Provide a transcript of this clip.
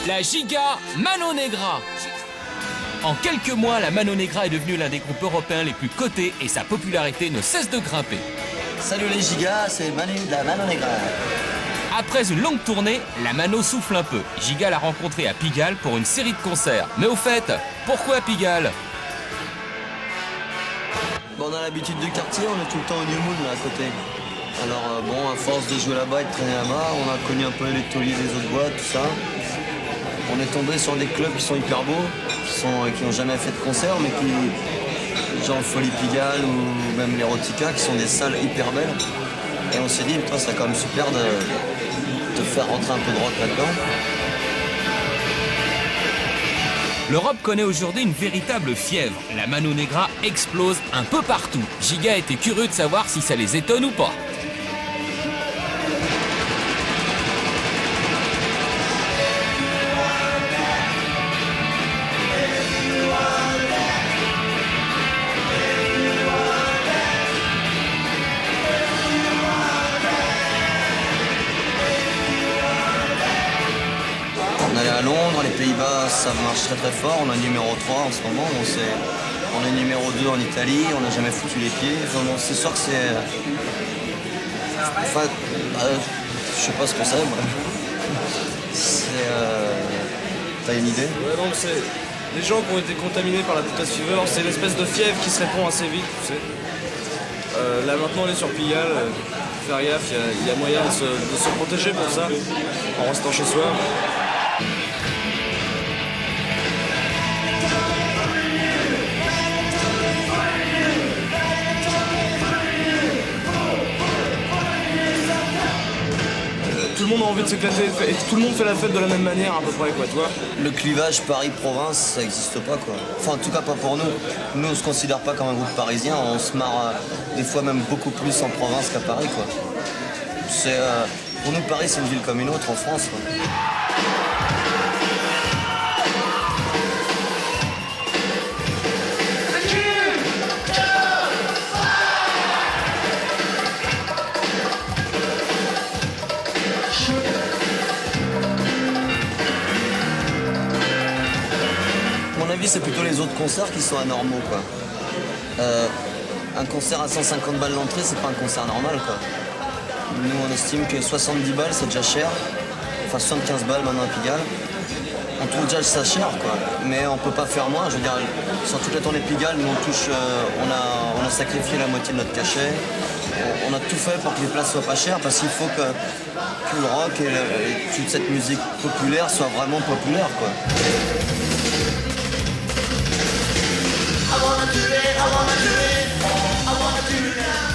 La Giga Mano Negra. En quelques mois, la Mano Negra est devenue l'un des groupes européens les plus cotés et sa popularité ne cesse de grimper. Salut les Gigas, c'est Manu de la Mano Negra. Après une longue tournée, la Mano souffle un peu. Giga l'a rencontré à Pigalle pour une série de concerts. Mais au fait, pourquoi Pigalle? Bon, on a l'habitude du quartier, on est tout le temps au New Moon là à côté. Alors bon, à force de jouer là-bas et de traîner là-bas, on a connu un peu les tauliers des autres boîtes, tout ça. On est tombé sur des clubs qui sont hyper beaux, qui n'ont jamais fait de concert, mais qui, genre Folie Pigalle ou même l'Erotica, qui sont des salles hyper belles. Et on s'est dit, putain, c'est quand même super de faire rentrer un peu de rock là-dedans. L'Europe connaît aujourd'hui une véritable fièvre. La Mano Negra explose un peu partout. Giga était curieux de savoir si ça les étonne ou pas. On allait à Londres, les Pays-Bas, ça marche très très fort. On a numéro 3 en ce moment. On est numéro 2 en Italie, on n'a jamais foutu les pieds. Enfin, bon, c'est sûr que c'est... Enfin, je sais pas ce que c'est, moi. C'est... T'as une idée? Ouais, donc c'est les gens qui ont été contaminés par la putain de fever, c'est l'espèce de fièvre qui se répand assez vite, tu sais. Là maintenant on est sur Pigalle, faire gaffe, il y a moyen de se protéger pour ça, en restant chez soi. Tout le monde a envie de s'éclater et tout le monde fait la fête de la même manière à peu près, quoi, tu vois. Le clivage Paris-Province, ça n'existe pas, quoi. Enfin, en tout cas, pas pour nous. Nous, on se considère pas comme un groupe parisien. On se marre des fois même beaucoup plus en province qu'à Paris, quoi. Pour nous, Paris, c'est une ville comme une autre en France, quoi. À mon avis, c'est plutôt les autres concerts qui sont anormaux, quoi. Un concert à 150 balles l'entrée, c'est pas un concert normal, quoi. Nous, on estime que 70 balles, c'est déjà cher. Enfin, 75 balles maintenant à Pigalle. On trouve déjà ça cher, quoi. Mais on peut pas faire moins. Je veux dire, sur toute la tournée Pigalle, nous, on a sacrifié la moitié de notre cachet. On a tout fait pour que les places soient pas chères, parce qu'il faut que le rock et toute cette musique populaire soient vraiment populaires, quoi. I wanna do it, I wanna do it, I wanna do it now.